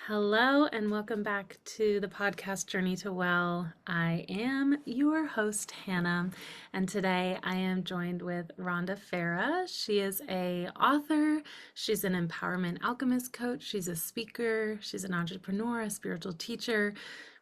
Hello, and welcome back to the podcast Journey to Well. I am your host, Hannah, and today I am joined with Rhonda Farrah. She is a author, she's an empowerment alchemist coach, she's a speaker, she's an entrepreneur, a spiritual teacher.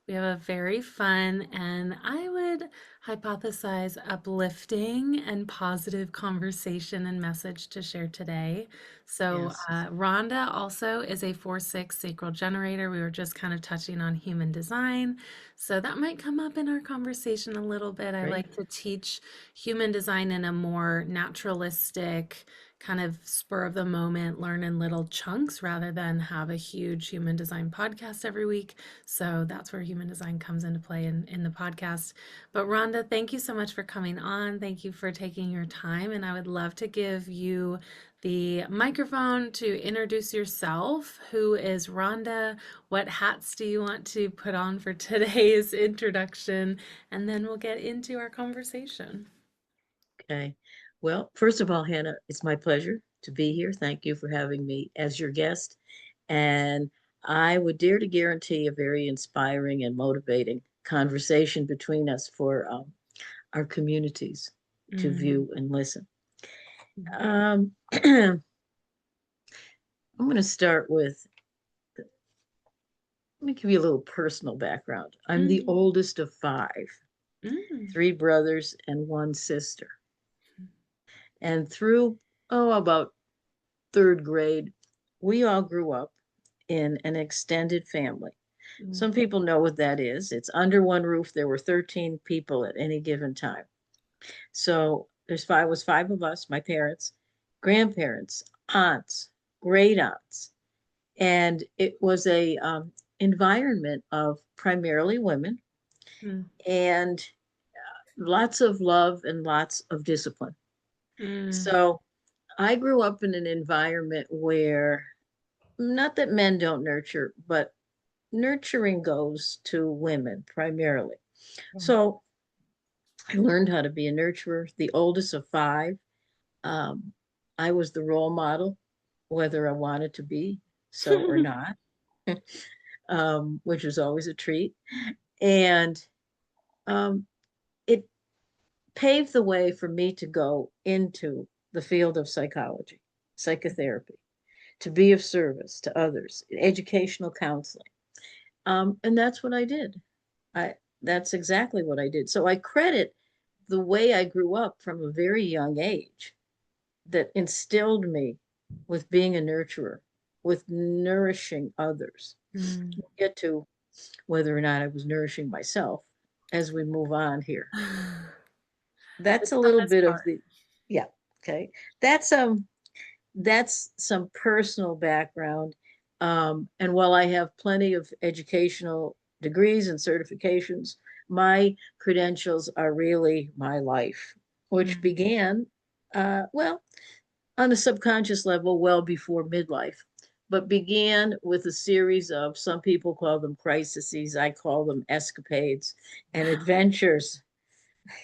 We have a very fun and I would hypothesize uplifting and positive conversation and message to share today. So, Yes, Rhonda also is a 4/6 sacral generator. We were just kind of touching on human design. So, that might come up in our conversation a little bit. I great. like to teach human design in a more naturalistic, kind of spur of the moment, learn in little chunks rather than have a huge human design podcast every week. So, that's where human design comes into play in the podcast. But, Rhonda, thank you so much for coming on. Thank you for taking your time. And I would love to give you the microphone to introduce yourself. Who is Rhonda? What hats do you want to put on for today's introduction? And then we'll get into our conversation. Okay. Well, first of all, Hannah, it's my pleasure to be here. Thank you for having me as your guest. And I would dare to guarantee a very inspiring and motivating conversation between us for our communities to Mm. view and listen. I'm going to start with, let me give you a little personal background. I'm the Mm. oldest of five, Mm. three brothers and one sister. And through, about third grade, we all grew up in an extended family. Mm. Some people know what that is. It's under one roof. There were 13 people at any given time. So was five of us, my parents, grandparents, aunts, great aunts. And it was a environment of primarily women Mm. and lots of love and lots of discipline. Mm. So I grew up in an environment where, not that men don't nurture, but nurturing goes to women primarily. So I learned how to be a nurturer, the oldest of five. Um, I was the role model, whether I wanted to be so or not, which was always a treat. And um, it paved the way for me to go into the field of psychology, psychotherapy, to be of service to others, educational counseling. And that's what I did. I That's exactly what I did. So I credit the way I grew up from a very young age that instilled me with being a nurturer, with nourishing others. Mm. We'll get to whether or not I was nourishing myself as we move on here. The That's a little toughest bit of part. the, yeah, okay. That's that's some personal background. And while I have plenty of educational degrees and certifications, my credentials are really my life, which Mm. began, well, on a subconscious level, well before midlife, but began with a series of, some people call them crises, I call them escapades and adventures.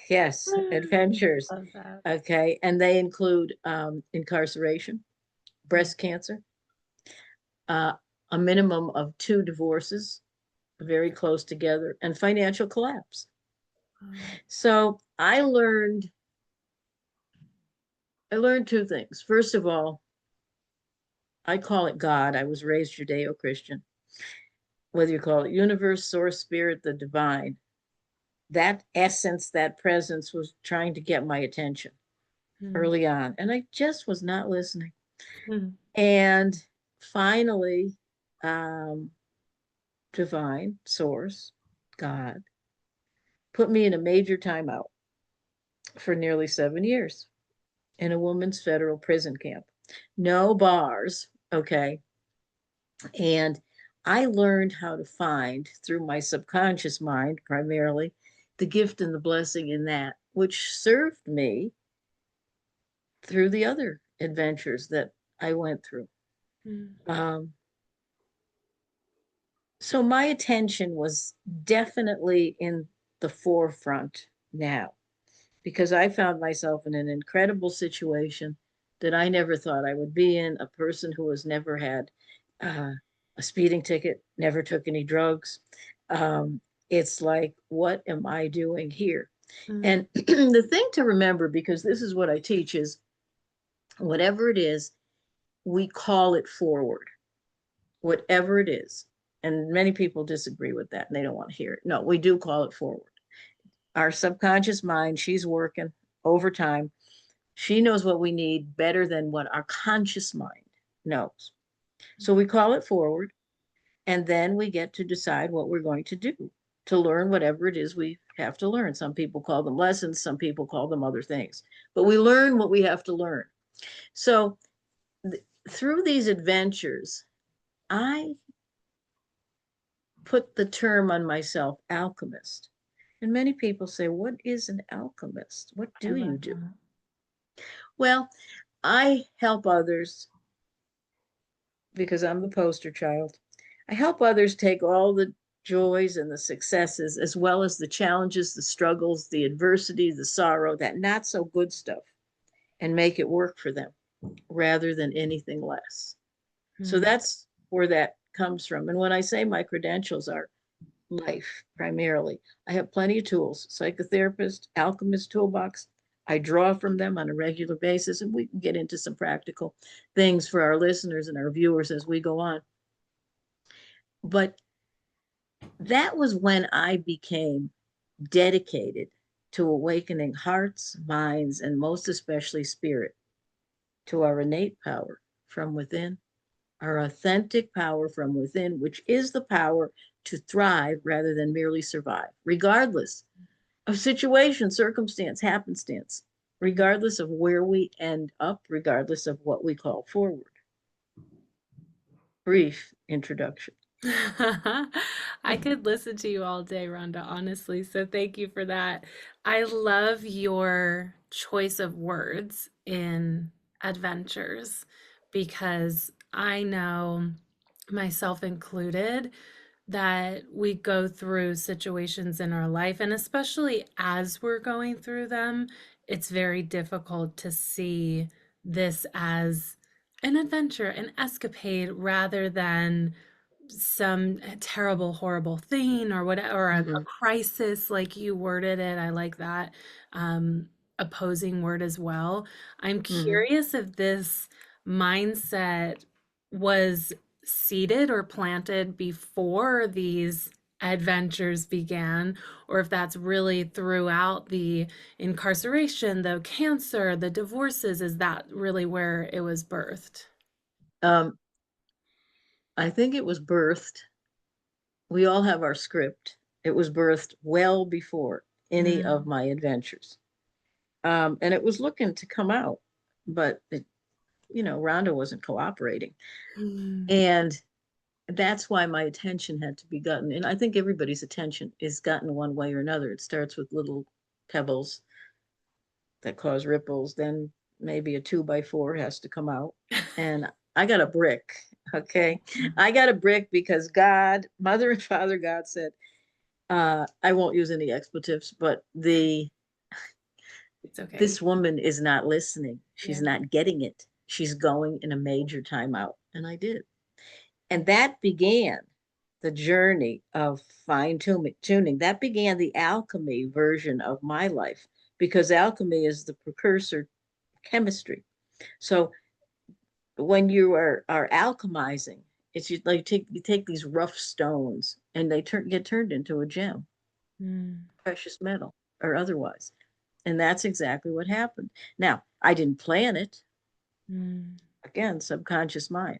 Yes, adventures. Love that. Okay. And they include incarceration, Mm. breast cancer, uh, a minimum of two divorces, very close together, and financial collapse. Wow. So I learned two things. First of all, I call it God. I was raised Judeo-Christian. Whether you call it universe, source, spirit, the divine, that essence, that presence was trying to get my attention Mm. early on. And I just was not listening. Mm. And finally, um, divine source, God, put me in a major timeout for nearly 7 years in a woman's federal prison camp. No bars, okay. And I learned how to find, through my subconscious mind primarily, the gift and the blessing in that, which served me through the other adventures that I went through. Mm. Um, so my attention was definitely in the forefront now, because I found myself in an incredible situation that I never thought I would be in, a person who has never had a speeding ticket, never took any drugs. It's like, what am I doing here? Mm. And the thing to remember, because this is what I teach, is whatever it is, we call it forward, whatever it is. And many people disagree with that and they don't want to hear it. No, we do call it forward. Our subconscious mind, she's working overtime. She knows what we need better than what our conscious mind knows. So we call it forward, and then we get to decide what we're going to do to learn whatever it is we have to learn. Some people call them lessons, some people call them other things, but we learn what we have to learn. So through these adventures, I put the term on myself, alchemist. And many people say, what is an alchemist? What I do you love do? that. Well, I help others because I'm the poster child. I help others take all the joys and the successes, as well as the challenges, the struggles, the adversity, the sorrow, that not so good stuff, and make it work for them rather than anything less. So Mm. that's where that comes from. And when I say my credentials are life primarily, I have plenty of tools, psychotherapist, alchemist toolbox. I draw from them on a regular basis, and we can get into some practical things for our listeners and our viewers as we go on. But that was when I became dedicated to awakening hearts, minds, and most especially spirit to our innate power from within, our authentic power from within, which is the power to thrive rather than merely survive, regardless of situation, circumstance, happenstance, regardless of where we end up, regardless of what we call forward. Brief introduction. I could listen to you all day, Rhonda, honestly. So thank you for that. I love your choice of words in adventures because I know, myself included, that we go through situations in our life, and especially as we're going through them, it's very difficult to see this as an adventure, an escapade, rather than some terrible, horrible thing or whatever, or a Mm-hmm. crisis, like you worded it. I like that opposing word as well. I'm Mm-hmm. curious if this mindset was seeded or planted before these adventures began, or if that's really throughout the incarceration, the cancer, the divorces. Is that really where it was birthed? Um, I think it was birthed. We all have our script. It was birthed well before any of Mm. my adventures. And it was looking to come out, but Rhonda wasn't cooperating. Mm. And that's why my attention had to be gotten. And I think everybody's attention is gotten one way or another. It starts with little pebbles that cause ripples, then maybe a 2x4 has to come out. And I got a brick. Okay. I got a brick because God, Mother and Father God said, I won't use any expletives, but It's okay. this woman is not listening. Yeah. She's not getting it. She's going in a major timeout. And I did. And that began the journey of fine tuning. That began the alchemy version of my life because alchemy is the precursor chemistry. So when you are alchemizing, it's like you take these rough stones and they get turned into a gem, Mm. precious metal or otherwise. And that's exactly what happened. Now, I didn't plan it. Mm. Again, subconscious mind,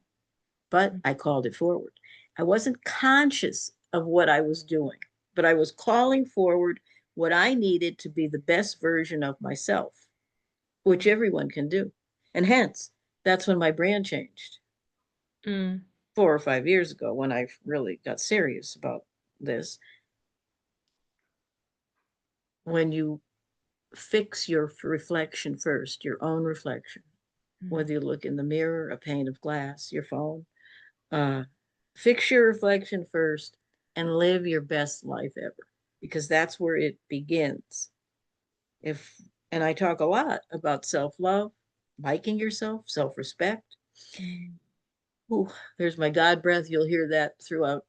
but I called it forward. I wasn't conscious of what I was doing, but I was calling forward what I needed to be the best version of myself, which everyone can do. And hence, that's when my brand changed Mm. 4 or 5 years ago when I really got serious about this. When you fix your reflection first, your own reflection, Mm. whether you look in the mirror, a pane of glass, your phone, uh, fix your reflection first and live your best life ever because that's where it begins. If and I talk a lot about self-love, liking yourself, self-respect. Mm. Ooh, there's my God breath. You'll hear that throughout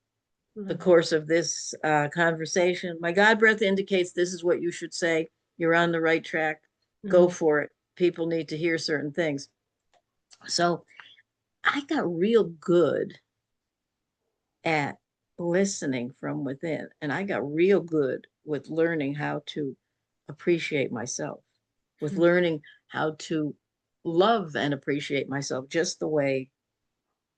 the Love it. course of this conversation. My God breath indicates this is what you should say. You're on the right track. Go Mm, for it. People need to hear certain things. So I got real good at listening from within, and I got real good with learning how to appreciate myself, with mm, learning how to love and appreciate myself just the way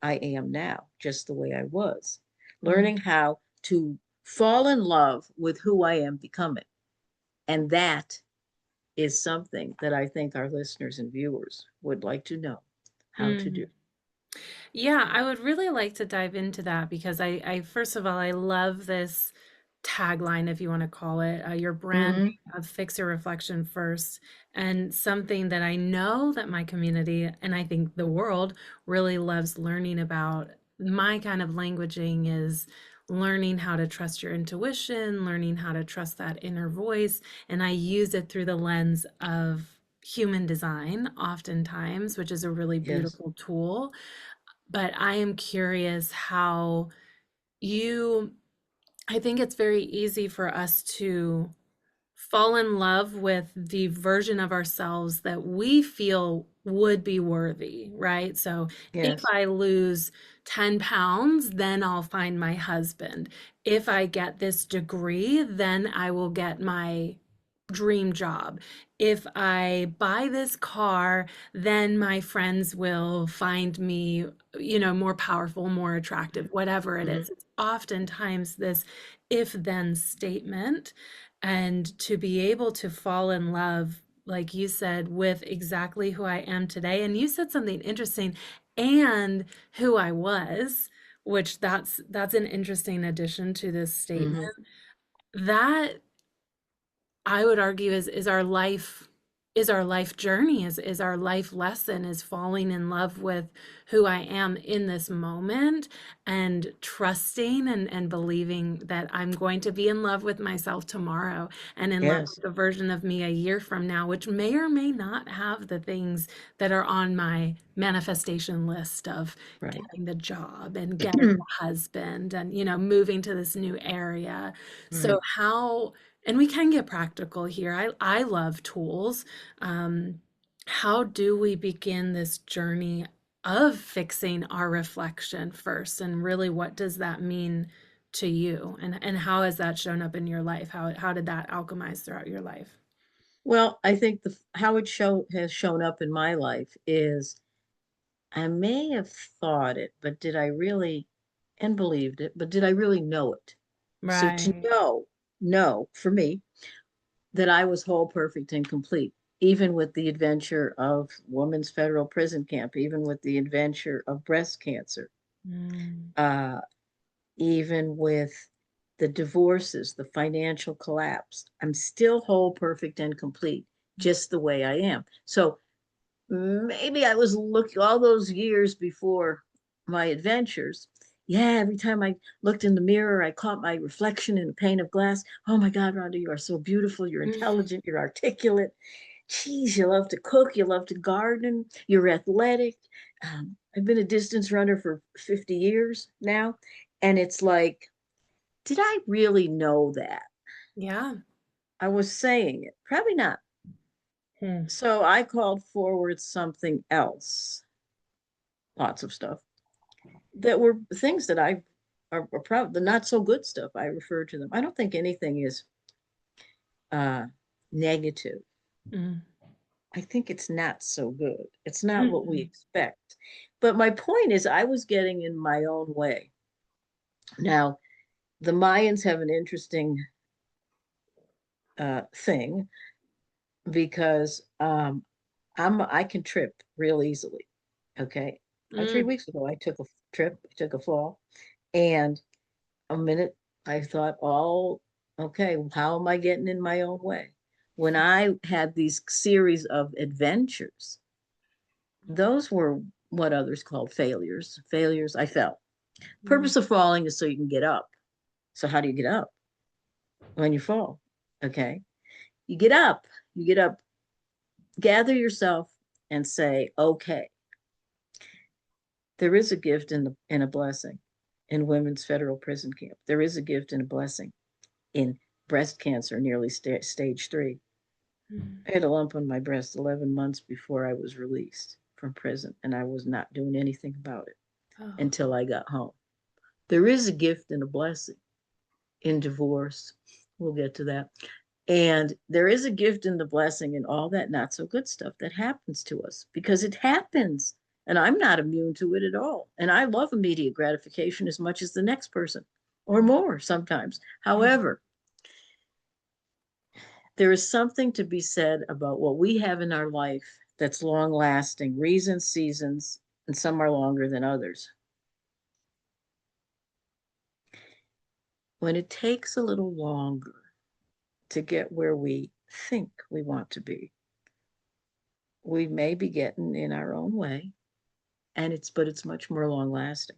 I am now, just the way I was, mm, learning how to fall in love with who I am becoming. And that is something that I think our listeners and viewers would like to know how to do. mm. Yeah, I would really like to dive into that because I first of all, I love this tagline, if you want to call it, your branding Mm-hmm. of fix your reflection first. And something that I know that my community and I think the world really loves learning about. My kind of languaging is learning how to trust your intuition, learning how to trust that inner voice. And I use it through the lens of human design, oftentimes, which is a really Yes, beautiful tool. But I am curious how you, I think it's very easy for us to fall in love with the version of ourselves that we feel would be worthy, right? So if yes. I lose 10 pounds, then I'll find my husband. If I get this degree, then I will get my dream job. If I buy this car, then my friends will find me, more powerful, more attractive, whatever it Mm-hmm. is. It's oftentimes this if then statement. And to be able to fall in love, like you said, with exactly who I am today. And you said something interesting, and who I was, which that's an interesting addition to this statement. Mm-hmm. That I would argue is our life journey, is our life lesson, is falling in love with who I am in this moment and trusting and believing that I'm going to be in love with myself tomorrow and in love Yes, with the version of me a year from now, which may or may not have the things that are on my manifestation list of right. getting the job and getting the husband and moving to this new area. So Right. and we can get practical here. I love tools. Um, how do we begin this journey of fixing our reflection first? And really, what does that mean to you? And how has that shown up in your life? How did that alchemize throughout your life? Well, I think the how it has shown up in my life is I may have thought it, but did I really, and believed it, but did I really know it? So to Right. know for me that I was whole, perfect, and complete, even with the adventure of women's federal prison camp, even with the adventure of breast cancer, Mm, uh, even with the divorces, the financial collapse, I'm still whole, perfect, and complete, just the way I am. So maybe I was looking all those years before my adventures. Yeah, every time I looked in the mirror, I caught my reflection in a pane of glass. Oh my God, Rhonda, you are so beautiful. You're intelligent. You're articulate. Geez, you love to cook. You love to garden. You're athletic. I've been a distance runner for 50 years now. And it's like, did I really know that? yeah. I was saying it. Probably not. Hmm. So I called forward something else, lots of stuff that were things that I are proud, the not so good stuff. I refer to them. I don't think anything is uh, negative. Mm, I think it's not so good. It's not what we mm, expect. But my point is, I was getting in my own way. Now, the Mayans have an interesting thing because I can trip real easily. Okay, 3 weeks ago I took a trip, I took a fall, and a minute I thought, oh, okay, how am I getting in my own way? When I had these series of adventures, those were what others called failures. Failures, I fell. mm, Purpose of falling is so you can get up. So how do you get up when you fall? Okay. You get up, you get up, gather yourself and say, okay, There is a gift in a blessing in women's federal prison camp. There is a gift and a blessing in breast cancer, nearly stage 3. Mm. I had a lump on my breast 11 months before I was released from prison, and I was not doing anything about it Oh. until I got home. There is a gift and a blessing in divorce. We'll get to that. And there is a gift and the blessing in all that not so good stuff that happens to us, because it happens. And I'm not immune to it at all. And I love immediate gratification as much as the next person, or more sometimes. However, there is something to be said about what we have in our life that's long lasting, reasons, seasons, and some are longer than others. When it takes a little longer to get where we think we want to be, we may be getting in our own way, and it's much more long lasting.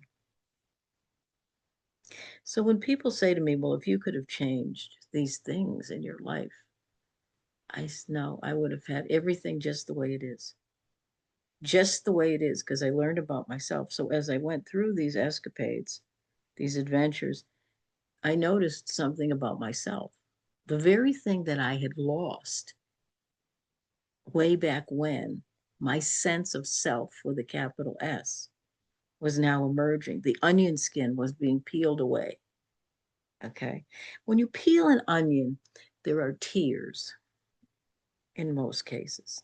So when people say to me, well, if you could have changed these things in your life, I know I would have had everything just the way it is. Just the way it is, because I learned about myself. So as I went through these escapades, these adventures, I noticed something about myself. The very thing that I had lost way back when, my sense of self with a capital S, was now emerging. The onion skin was being peeled away. Okay. When you peel an onion, there are tears in most cases.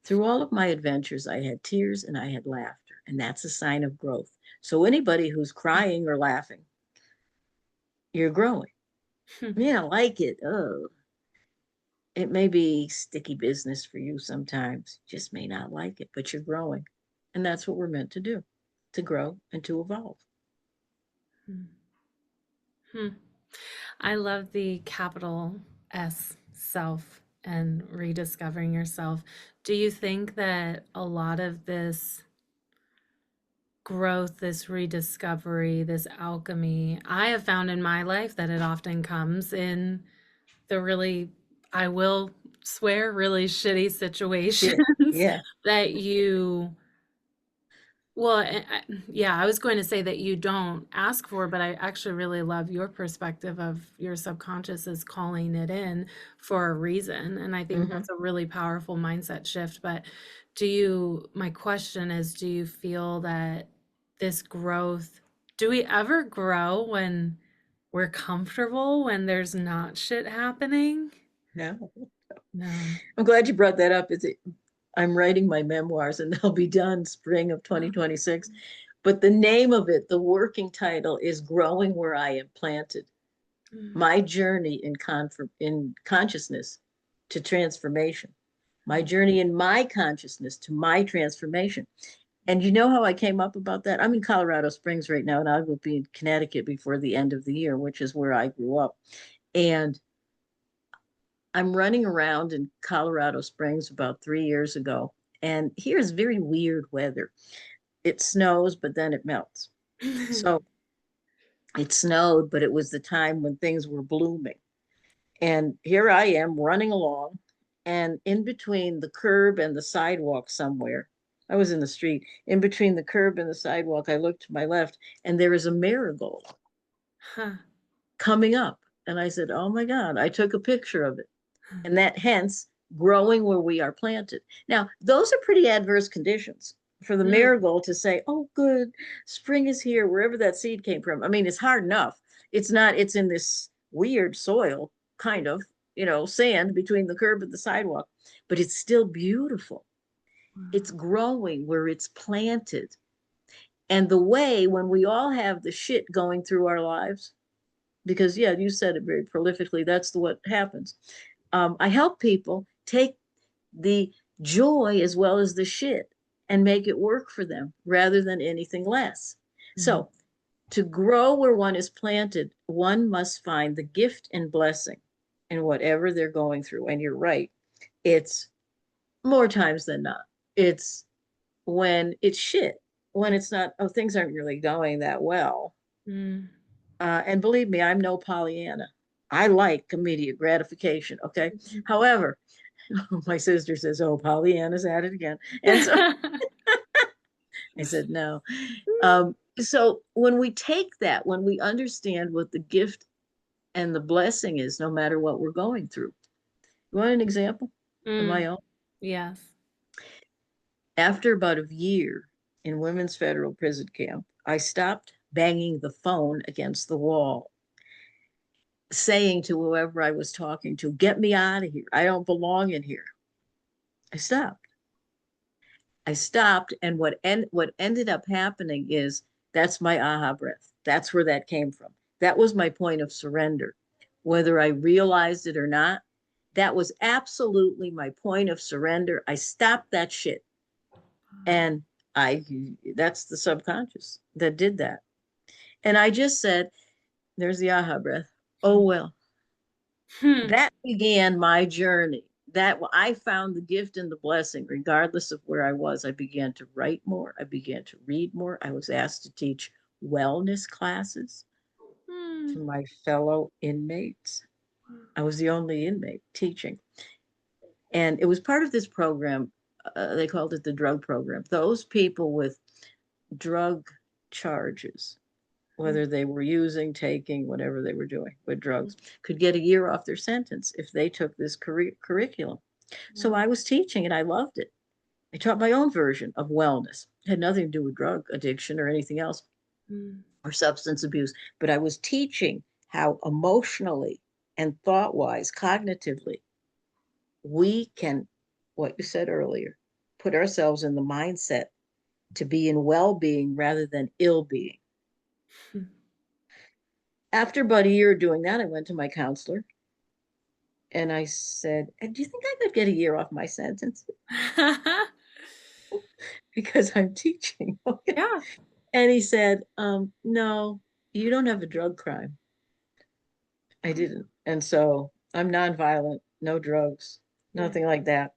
Through all of my adventures, I had tears and I had laughter, and that's a sign of growth. So anybody who's crying or laughing, you're growing. You don't like it. Oh, it may be sticky business for you sometimes. You just may not like it, but you're growing. And that's what we're meant to do, to grow and to evolve. Hmm. I love the capital S self and rediscovering yourself. Do you think that a lot of this growth, this rediscovery, this alchemy, I have found in my life that it often comes in the really, I will swear, really shitty situations Shit. Yeah. that you, well, yeah, I was going to say that you don't ask for, but I actually really love your perspective of your subconscious is calling it in for a reason. And I think Mm-hmm. that's a really powerful mindset shift. But my question is, do you feel that this growth, do we ever grow when we're comfortable, when there's not shit happening? No. No. I'm glad you brought that up. I'm writing my memoirs and they'll be done spring of 2026. But the name of it, the working title, is Growing Where I Am Planted. Mm. My journey in consciousness to transformation. My journey in my consciousness to my transformation. And you know how I came up about that? I'm in Colorado Springs right now, and I will be in Connecticut before the end of the year, which is where I grew up. And I'm running around in Colorado Springs about 3 years ago, and here's very weird weather. It snows, but then it melts. So it snowed, but it was the time when things were blooming. And here I am running along, and in between the curb and the sidewalk somewhere, I was in the street, in between the curb and the sidewalk, I looked to my left, and there is a marigold Huh. coming up. And I said, oh my God, I took a picture of it. And that hence growing where we are planted. Now, those are pretty adverse conditions for the Mm. marigold to say, oh, good, spring is here, wherever that seed came from. I mean, it's hard enough. It's not, it's in this weird soil, kind of, sand between the curb and the sidewalk, but it's still beautiful. It's growing where it's planted. And the way when we all have the shit going through our lives, because yeah, you said it very prolifically, that's what happens. I help people take the joy as well as the shit and make it work for them rather than anything less. Mm. So, to grow where one is planted, one must find the gift and blessing in whatever they're going through. And you're right, it's more times than not. It's when it's shit, when it's not, oh, things aren't really going that well. Mm. And believe me, I'm no Pollyanna. I like immediate gratification. Okay. However, my sister says, oh, Pollyanna's at it again. And so I said, no. So when we take that, when we understand what the gift and the blessing is, no matter what we're going through. You want an example of my Mm, own? yes. After about a year in women's federal prison camp, I stopped banging the phone against the wall, saying to whoever I was talking to, get me out of here. I don't belong in here. I stopped. I stopped, and what ended up happening is that's my aha breath. That's where that came from. That was my point of surrender. Whether I realized it or not, that was absolutely my point of surrender. I stopped that shit. And I that's the subconscious that did that. And I just said, there's the aha breath. Oh well. Hmm. That began my journey. That I found the gift and the blessing, regardless of where I was. I began to write more. I began to read more. I was asked to teach wellness classes Hmm. to my fellow inmates. I was the only inmate teaching. And it was part of this program. They called it the drug program. Those people with drug charges, whether they were using, taking, whatever they were doing with drugs, could get a year off their sentence if they took this curriculum. So Wow. I was teaching and I loved it. I taught my own version of wellness. It had nothing to do with drug addiction or anything else Mm, or substance abuse, but I was teaching how emotionally and thought wise, cognitively, we can, what you said earlier, put ourselves in the mindset to be in well being rather than ill being. hmm. After about a year of doing that, I went to my counselor and I said, do you think I could get a year off my sentence? Because I'm teaching. Yeah. And he said, no, you don't have a drug crime. I didn't. And so I'm nonviolent, no drugs, Mm. nothing like that.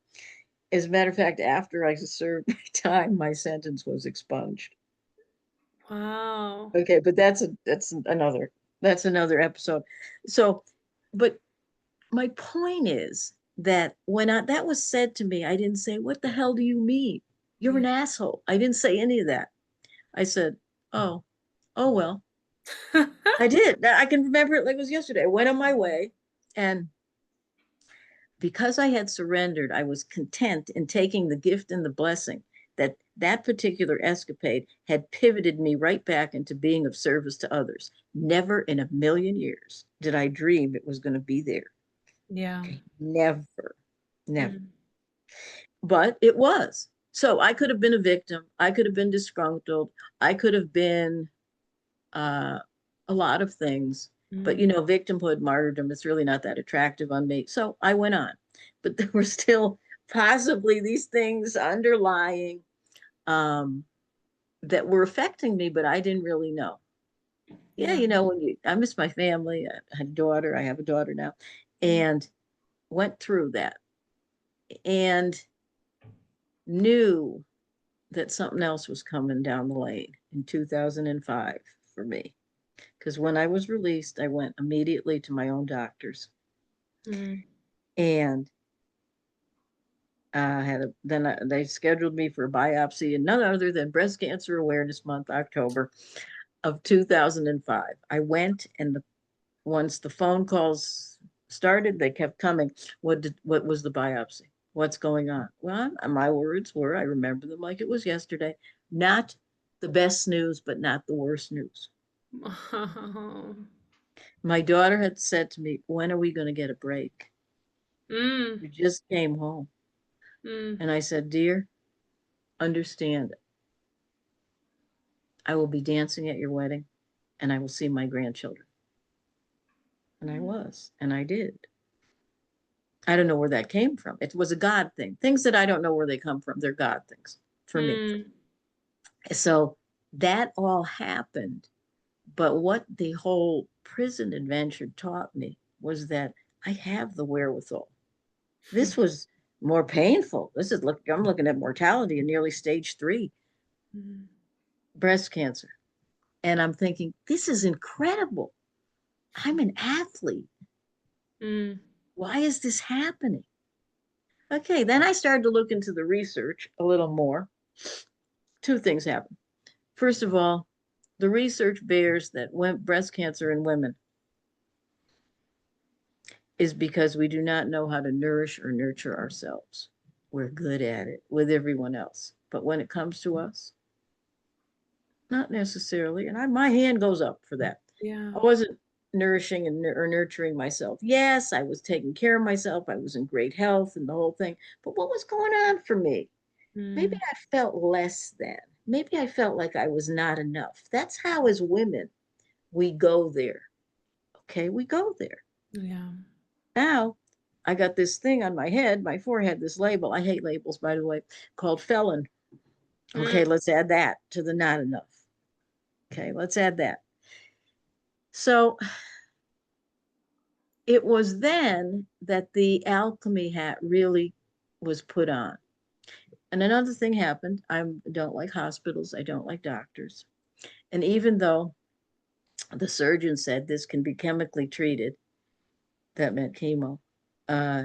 As a matter of fact, after I served my time, my sentence was expunged. Wow. Okay, but that's another episode. So, but my point is that that was said to me, I didn't say, what the hell do you mean? You're Yeah. an asshole. I didn't say any of that. I said, oh, oh, well, I did. I can remember it like it was yesterday. I went on my way. And because I had surrendered, I was content in taking the gift and the blessing that that particular escapade had pivoted me right back into being of service to others. Never in a million years did I dream it was going to be there. Yeah. Okay. Never, never. Mm, But it was. So I could have been a victim. I could have been disgruntled. I could have been uh, a lot of things. But mm, you know, victimhood, martyrdom, it's really not that attractive on me. So I went on. But there were still possibly these things underlying um, that were affecting me, but I didn't really know. Yeah, yeah. you know, I miss my family. I had a daughter. I have a daughter now, Mm, and went through that and knew that something else was coming down the lane in 2005 for me. Because when I was released, I went immediately to my own doctors mm, and they scheduled me for a biopsy and none other than Breast Cancer Awareness Month, October of 2005. I went and once the phone calls started, they kept coming. What was the biopsy? What's going on? Well, my words were, I remember them like it was yesterday. Not the best news, but not the worst news. oh, My daughter had said to me, when are we going to get a break? mm, We just came home. mm, And I said, dear, understand, I will be dancing at your wedding and I will see my grandchildren. And I was, and I did. I don't know where that came from. It was a God thing. Things that I don't know where they come from, they're God things for me. mm, So that all happened. But what the whole prison adventure taught me was that I have the wherewithal. This was more painful. I'm looking at mortality in nearly stage 3 mm, breast cancer. And I'm thinking, this is incredible. I'm an athlete. mm, Why is this happening? Okay, then I started to look into the research a little more. two things happen. First of all, the research bears that breast cancer in women is because we do not know how to nourish or nurture ourselves. We're good at it with everyone else. But when it comes to us, not necessarily. And my hand goes up for that. Yeah. I wasn't nourishing or nurturing myself. Yes, I was taking care of myself. I was in great health and the whole thing. But what was going on for me? Maybe Mm. I felt less than. Maybe I felt like I was not enough. That's how, as women, we go there. Okay, we go there. Yeah. Now, I got this thing on my head, my forehead, this label. I hate labels, by the way, called felon. Mm. Okay, let's add that to the not enough. Okay, let's add that. So it was then that the alchemy hat really was put on. And another thing happened. I don't like hospitals. I don't like doctors. And even though the surgeon said this can be chemically treated, that meant chemo, uh,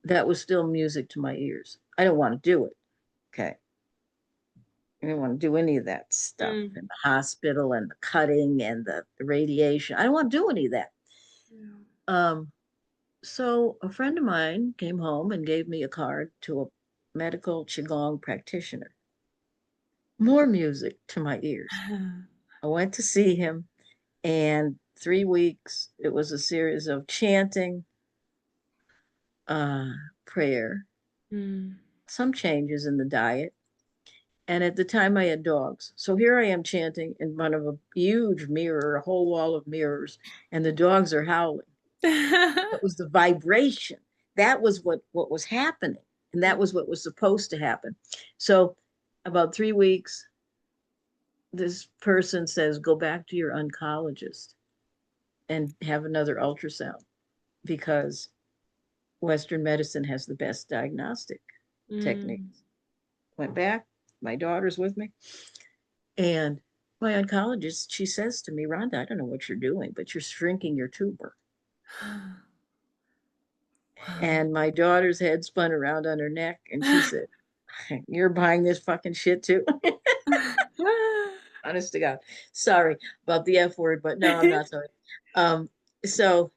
that was still music to my ears. I don't want to do it. Okay. I didn't want to do any of that stuff Mm. in the hospital and the cutting and the radiation. I don't want to do any of that. Yeah. Um, so a friend of mine came home and gave me a card to a medical Qigong practitioner. More music to my ears. I went to see him, and 3 weeks, it was a series of chanting, uh, prayer, Mm. some changes in the diet. And at the time, I had dogs. So here I am chanting in front of a huge mirror, a whole wall of mirrors, and the dogs are howling. It was the vibration. That was what was happening. And that was what was supposed to happen. So about 3 weeks, this person says, go back to your oncologist and have another ultrasound because Western medicine has the best diagnostic Mm. techniques. Went back, my daughter's with me, and my oncologist, she says to me, Rhonda, I don't know what you're doing, but you're shrinking your tumor. Wow. And my daughter's head spun around on her neck, and she said, you're buying this fucking shit too? Honest to God. Sorry about the F word, but no, I'm not sorry. Um, so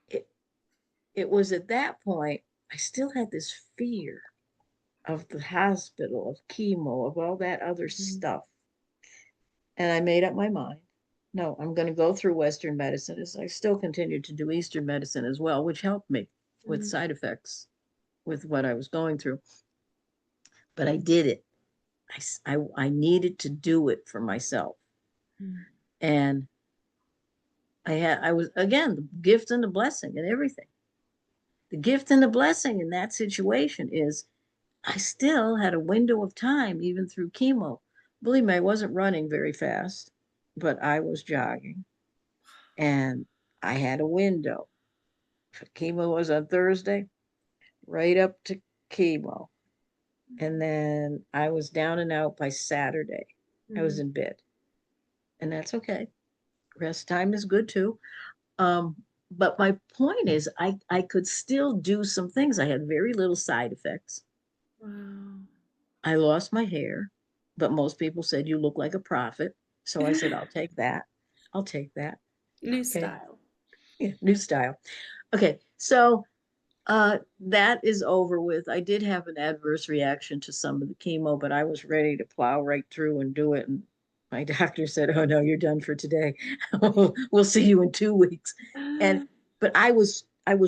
it, it was at that point, I still had this fear of the hospital, of chemo, of all that other Mm. stuff. And I made up my mind. No, I'm going to go through Western medicine. As I still continued to do Eastern medicine as well, which helped me with Mm. side effects with what I was going through. But I did it. I needed to do it for myself. Mm. And I was, again, the gift and the blessing and everything. The gift and the blessing in that situation is I still had a window of time, even through chemo. Believe me, I wasn't running very fast, but I was jogging and I had a window. Chemo was on Thursday, right up to chemo. And then I was down and out by Saturday. I was Mm. in bed, and that's okay. Rest time is good too. Um, but my point is, I could still do some things. I had very little side effects. Wow. I lost my hair, but most people said you look like a prophet. So I said, I'll take that. I'll take that. New Okay. style. Yeah, new style. Okay. So that is over with. I did have an adverse reaction to some of the chemo, but I was ready to plow right through and do it. And my doctor said, "Oh no, you're done for today. We'll see you in 2 weeks." And but I was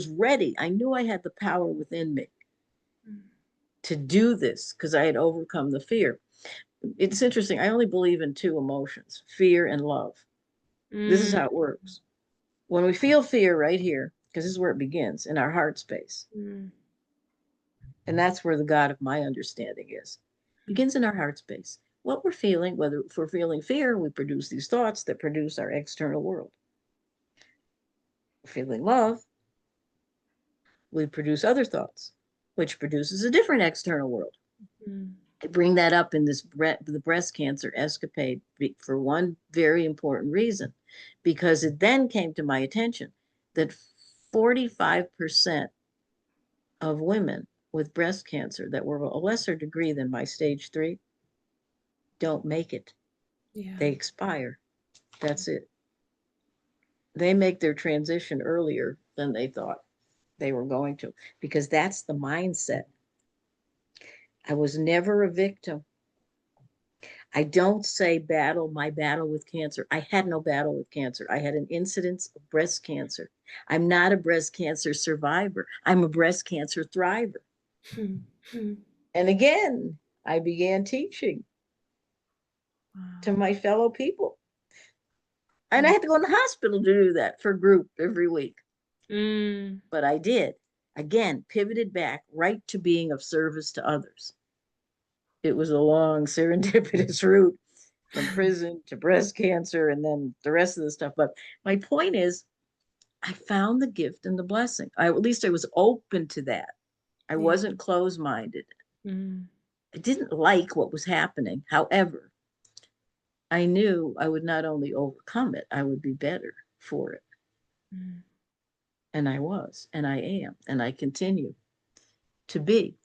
ready. I knew I had the power within me to do this because I had overcome the fear. It's interesting. I only believe in two emotions, fear and love. This is Mm. how it works. When we feel fear right here, because this is where it begins in our heart space, Mm. and that's where the God of my understanding is. Begins in our heart space. What we're feeling, whether if we're feeling fear, we produce these thoughts that produce our external world. Feeling love, we produce other thoughts, which produces a different external world. Mm. I bring that up in the breast cancer escapade for one very important reason, because it then came to my attention that 45% of women with breast cancer that were a lesser degree than my stage 3 don't make it. Yeah. They expire. That's it. They make their transition earlier than they thought they were going to, because that's the mindset. I was never a victim. I don't say my battle with cancer. I had no battle with cancer. I had an incidence of breast cancer. I'm not a breast cancer survivor. I'm a breast cancer thriver. And again, I began teaching to Wow. my fellow people. And I had to go in the hospital to do that for group every week. Mm. But I did. Again, pivoted back right to being of service to others. It was a long serendipitous route from prison to breast cancer and then the rest of the stuff. But my point is, I found the gift and the blessing. At least I was open to that. I Yeah. wasn't closed minded. Mm. I didn't like what was happening. However, I knew I would not only overcome it, I would be better for it. Mm. And I was, and I am, and I continue to be.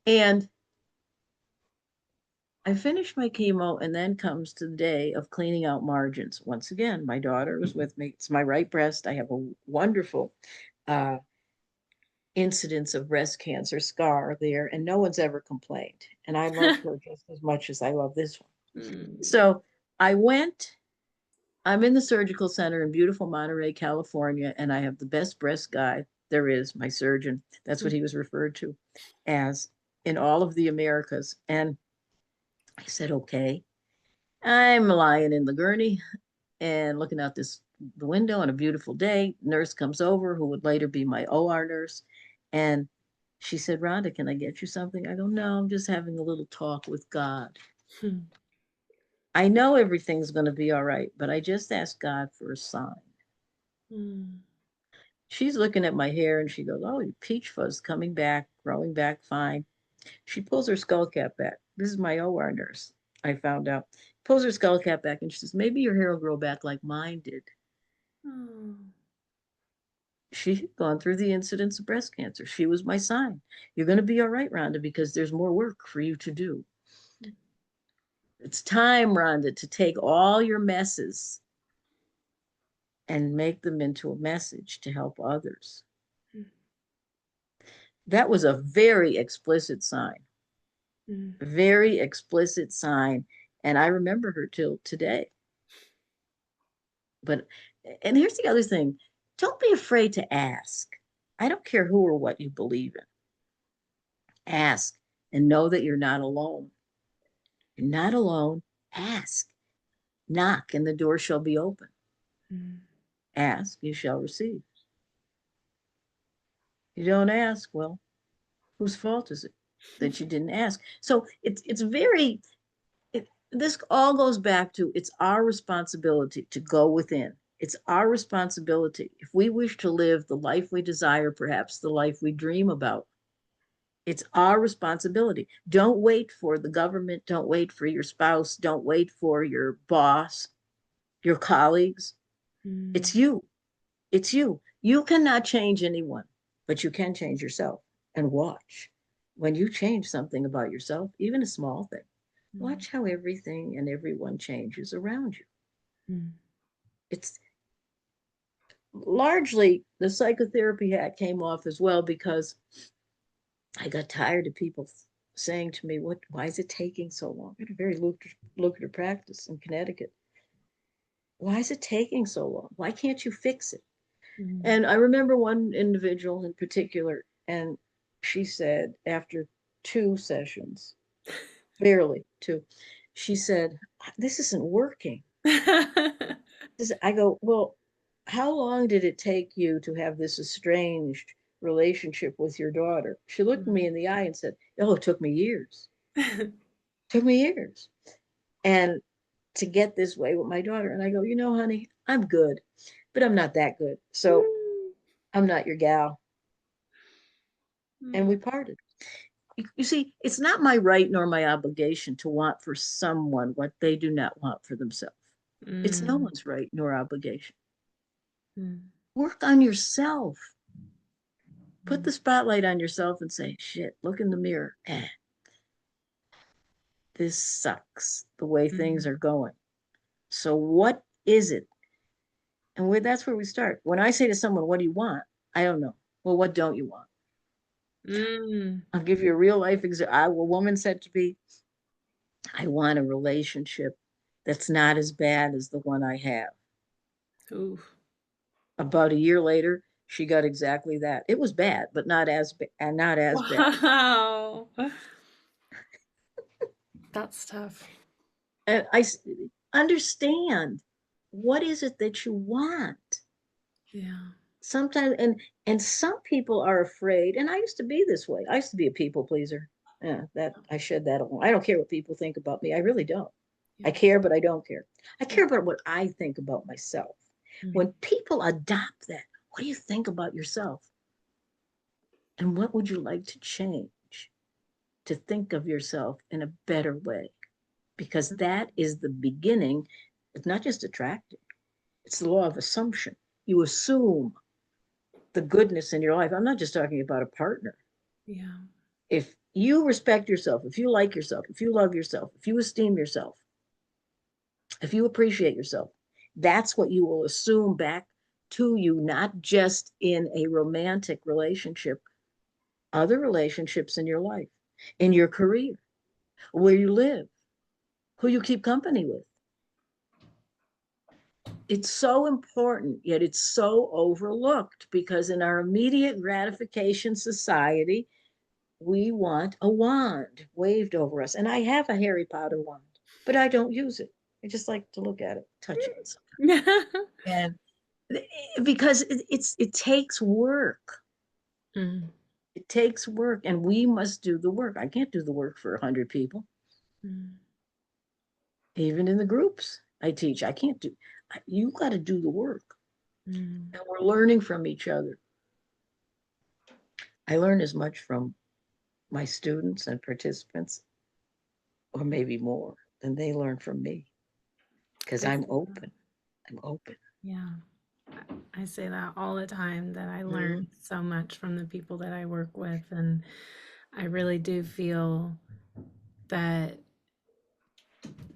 And I finished my chemo, and then comes to the day of cleaning out margins. Once again, my daughter was with me. It's my right breast. I have a wonderful uh, incidence of breast cancer scar there, and no one's ever complained. And I love her just as much as I love this one. Mm. So I went, I'm in the surgical center in beautiful Monterey, California, and I have the best breast guy there is, my surgeon. That's what he was referred to as in all of the Americas. And I said, okay, I'm lying in the gurney and looking out the window on a beautiful day. Nurse comes over, who would later be my OR nurse, and she said, Rhonda, can I get you something? I go, no, I'm just having a little talk with God. Mm. I know everything's going to be all right, but I just asked God for a sign. Mm. She's looking at my hair and she goes, oh, your peach fuzz coming back, growing back fine. She pulls her skull cap back. This is my OR nurse, I found out. Pulls her skull cap back and she says, maybe your hair will grow back like mine did. Oh. She had gone through the incidence of breast cancer. She was my sign. You're going to be all right, Rhonda, because there's more work for you to do. It's time, Rhonda, to take all your messes and make them into a message to help others. Mm. That was a very explicit sign, Mm. very explicit sign. And I remember her till today. But, and here's the other thing, don't be afraid to ask. I don't care who or what you believe in. Ask and know that you're not alone. You're not alone. Ask. Knock, and the door shall be open. Mm. Ask, you shall receive. You don't ask, well, whose fault is it that you didn't ask? So it's very, this all goes back to it's our responsibility to go within. It's our responsibility. If we wish to live the life we desire, perhaps the life we dream about, it's our responsibility. Don't wait for the government. Don't wait for your spouse. Don't wait for your boss, your colleagues. Mm. It's you. It's you. You cannot change anyone, but you can change yourself. And watch. When you change something about yourself, even a small thing, Mm. watch how everything and everyone changes around you. Mm. It's largely the psychotherapy hat came off as well because I got tired of people saying to me, why is it taking so long? I had a very lucrative practice in Connecticut. Why is it taking so long? Why can't you fix it? Mm. And I remember one individual in particular, and she said after 2 sessions, barely two, she said, this isn't working. I go, well, how long did it take you to have this estranged relationship with your daughter? She looked me Mm. in the eye and said, oh, it took me years. It took me years. And to get this way with my daughter. And I go, honey, I'm good, but I'm not that good. So I'm not your gal. And Mm. we parted. You see, it's not my right nor my obligation to want for someone what they do not want for themselves. It's no Mm. one's right nor obligation. Mm. Work on yourself. Put the spotlight on yourself and say, shit, look in the mirror. This sucks the way things Mm. are going. So what is it? And that's where we start. When I say to someone, what do you want? I don't know. Well, what don't you want? Mm. I'll give you a real life example. A woman said to me, I want a relationship that's not as bad as the one I have. Ooh. About a year later, she got exactly that. It was bad, but not as bad. Wow. That's tough. And I understand, what is it that you want? Yeah. Sometimes, and some people are afraid, and I used to be this way. I used to be a people pleaser. Yeah, that I shed that alone. I don't care what people think about me. I really don't. Yeah. I care, but I don't care. I Yeah. care about what I think about myself. Mm. When people adopt that, what do you think about yourself? And what would you like to change to think of yourself in a better way? Because that is the beginning. It's not just attracting, it's the law of assumption. You assume the goodness in your life. I'm not just talking about a partner. Yeah. If you respect yourself, if you like yourself, if you love yourself, if you esteem yourself, if you appreciate yourself, that's what you will assume back to you, not just in a romantic relationship, other relationships in your life, in your career, where you live, who you keep company with. It's so important, yet it's so overlooked because in our immediate gratification society, we want a wand waved over us. And I have a Harry Potter wand, but I don't use it. I just like to look at it, touch it. And because it takes work. Mm. It takes work, and we must do the work. I can't do the work for 100 people, Mm. even in the groups I teach. I can't do. You got to do the work, Mm. and we're learning from each other. I learn as much from my students and participants, or maybe more, than they learn from me, because I I'm say that. open. I'm open. Yeah. I say that all the time that I learn Mm-hmm. so much from the people that I work with. And I really do feel that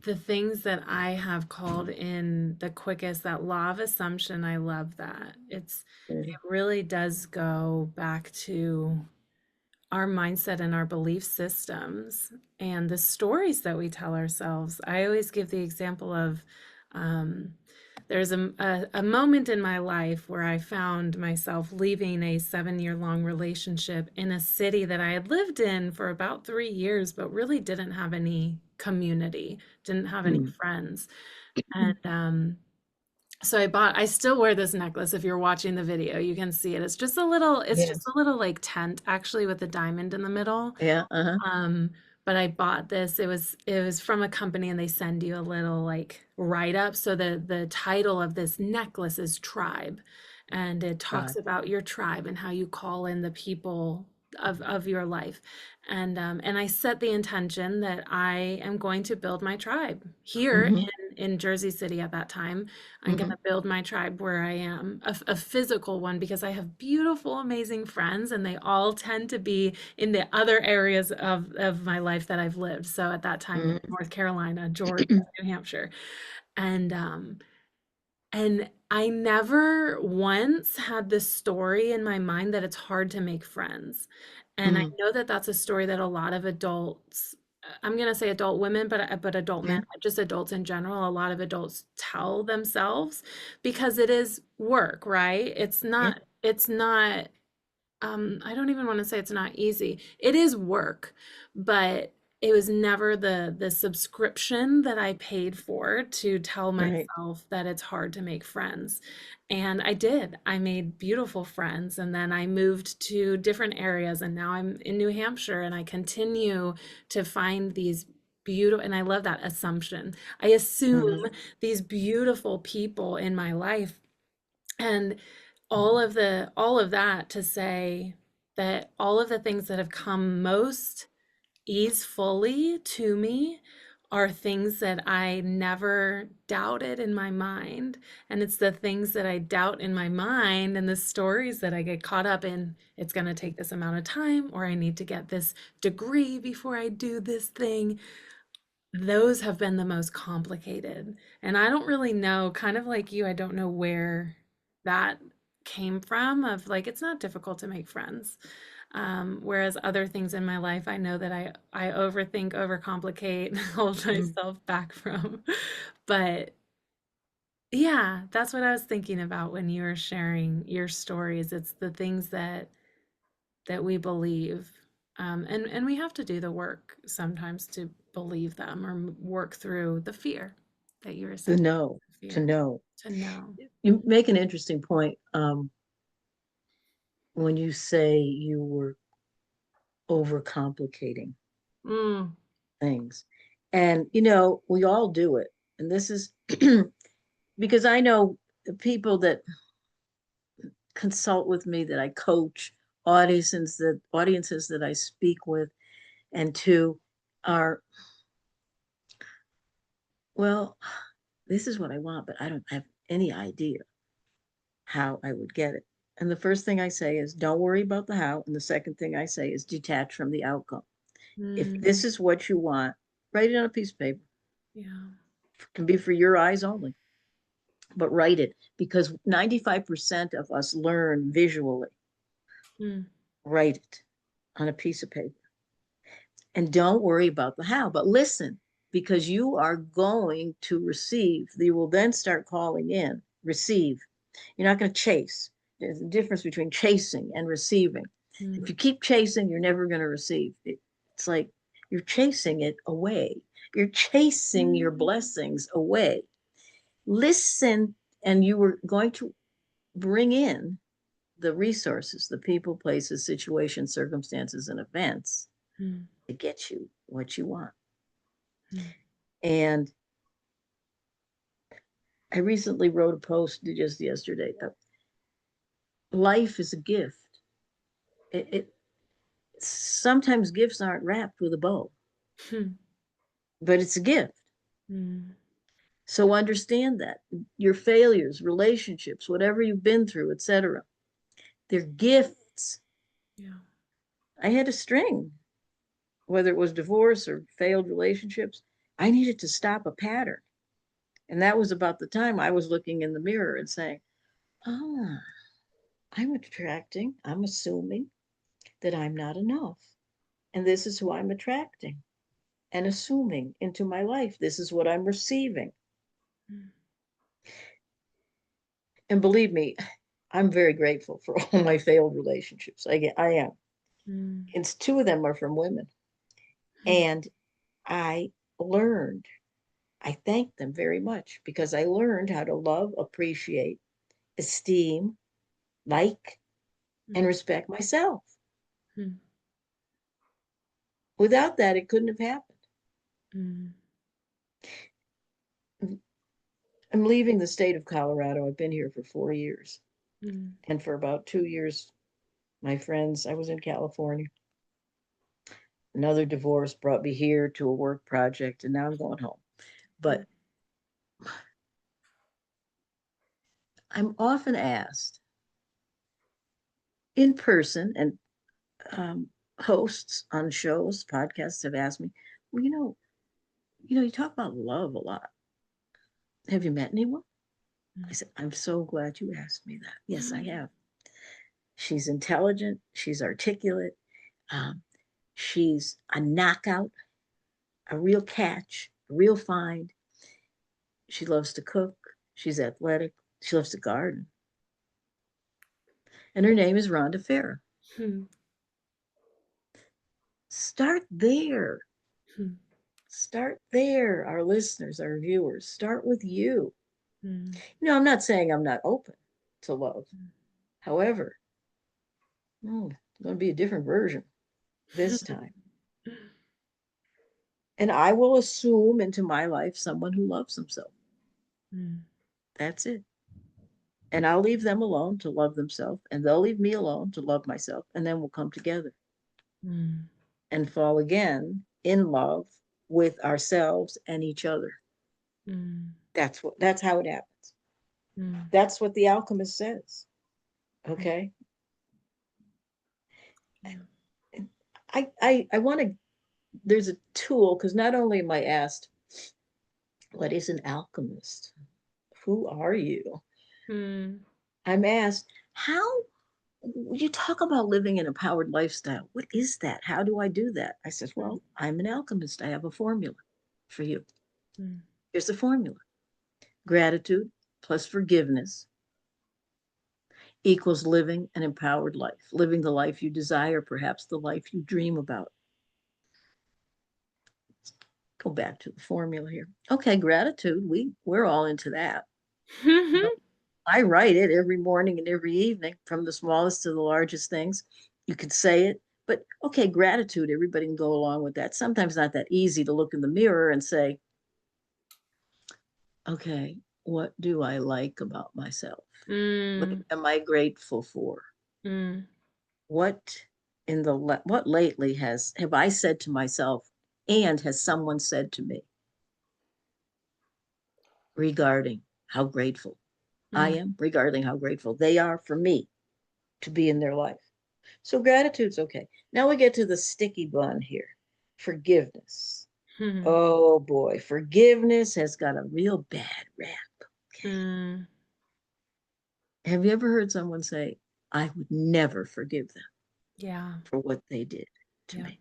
the things that I have called in the quickest, that law of assumption, I love that. It really does go back to our mindset and our belief systems and the stories that we tell ourselves. I always give the example of um, there's a moment in my life where I found myself leaving a 7 year long relationship in a city that I had lived in for about 3 years, but really didn't have any community, didn't have any Mm-hmm. friends. And so I still wear this necklace. If you're watching the video, you can see it. It's just Yes. a little like tent actually with a diamond in the middle. Yeah. Uh-huh. Um, but I bought this. It was from a company and they send you a little like write up. So the title of this necklace is Tribe. And it talks Right. about your tribe and how you call in the people of your life. And I set the intention that I am going to build my tribe here Mm-hmm. in Jersey City at that time. I'm going Mm-hmm. to build my tribe where I am, a physical one, because I have beautiful, amazing friends, and they all tend to be in the other areas of my life that I've lived. So at that time, North Carolina, Georgia, New Hampshire. And and I never once had this story in my mind that it's hard to make friends. And I Mm-hmm. know that that's a story that a lot of adults, I'm going to say adult women, but adult men, Yeah. just adults in general, a lot of adults tell themselves because it is work, right? Yeah. It's not I don't even want to say it's not easy. It is work, but it was never the subscription that I paid for to tell Right. myself that it's hard to make friends. And I did. I made beautiful friends, and then I moved to different areas, and now I'm in New Hampshire, and I continue to find these beautiful, and I love that assumption. I assume Mm-hmm. these beautiful people in my life, and all of that to say that all of the things that have come most easefully to me are things that I never doubted in my mind. And it's the things that I doubt in my mind and the stories that I get caught up in. It's going to take this amount of time, or I need to get this degree before I do this thing. Those have been the most complicated. And I don't really know, kind of like you, I don't know where that came from of like, it's not difficult to make friends. Whereas other things in my life, I know that I overthink, overcomplicate, hold Mm. myself back from. But yeah, that's what I was thinking about when you were sharing your stories. It's the things that we believe. And we have to do the work sometimes to believe them or work through the fear that you were To saying. know, to Fear know. to know. You make an interesting point when you say you were overcomplicating Mm, things. And, we all do it. And this is because I know the people that consult with me, that I coach, audiences that I speak with and to are, well, this is what I want, but I don't have any idea how I would get it. And the first thing I say is, don't worry about the how. And the second thing I say is, detach from the outcome. If mm, this is what you want, write it on a piece of paper. yeah. It can be for your eyes only, but write it, because 95% of us learn visually. Mm, Write it on a piece of paper. And don't worry about the how, but listen, because you are going to receive. You will then start calling in, receive. You're not going to chase. There's a difference between chasing and receiving. If mm, you keep chasing, you're never going to receive. It's like you're chasing it away. You're chasing your mm, blessings away. Listen, and you were going to bring in the resources, the people, places, situations, circumstances, and events mm, to get you what you want. mm, And I recently wrote a post just yesterday. Life is a gift. It sometimes gifts aren't wrapped with a bow, mm, but it's a gift. mm, So understand that your failures, relationships, whatever you've been through, etc., they're gifts. yeah. I had a string, whether it was divorce or failed relationships. I needed to stop a pattern. And that was about the time I was looking in the mirror and saying, ah, I'm assuming that I'm not enough. And this is who I'm attracting and assuming into my life. This is what I'm receiving. Mm, And believe me, I'm very grateful for all my failed relationships. I am. mm, It's two of them are from women. mm, And I learned, I thank them very much, because I learned how to love, appreciate, esteem, like, and mm, respect myself. mm, Without that, it couldn't have happened. mm, I'm leaving the state of Colorado. I've been here for 4 years. mm, And for about 2 years, my friends, I was in California. Another divorce brought me here to a work project, and now I'm going home. mm, But I'm often asked in person, and hosts on shows, podcasts have asked me, well, you talk about love a lot. Have you met anyone? I said, I'm so glad you asked me that. Yes, I mm, have. She's intelligent. She's articulate. Um, she's a knockout, a real catch, a real find. She loves to cook. She's athletic. She loves to garden. And her name is Rhonda Farrah. mm, Start there. mm, Start there, our listeners, our viewers. Start with you. mm, I'm not saying I'm not open to love. However, it's going to be a different version this time. And I will assume into my life someone who loves himself. mm, That's it. And I'll leave them alone to love themselves, and they'll leave me alone to love myself. And then we'll come together mm, and fall again in love with ourselves and each other. Mm, That's how it happens. mm, That's what the alchemist says. mm, Okay. yeah. I want to, there's a tool, because not only am I asked, what is an alchemist? Who are you? Mm, I'm asked, how you talk about living an empowered lifestyle. What is that? How do I do that? I said, mm, well, I'm an alchemist. I have a formula for you. mm, Here's the formula: gratitude plus forgiveness equals living an empowered life, living the life you desire, perhaps the life you dream about. Go back to the formula here. Okay, gratitude. We're all into that. You know, I write it every morning and every evening, from the smallest to the largest things. You could say it, but okay, gratitude, everybody can go along with that. Sometimes not that easy to look in the mirror and say, okay, what do I like about myself? What mm, am I grateful for? mm, What what lately have I said to myself, and has someone said to me, regarding how grateful I mm, am, regarding how grateful they are for me to be in their life? So gratitude's okay. Now we get to the sticky bun here: forgiveness. mm, Oh boy, forgiveness has got a real bad rap. Okay. mm. Have you ever heard someone say, I would never forgive them Yeah, for what they did to yeah. me?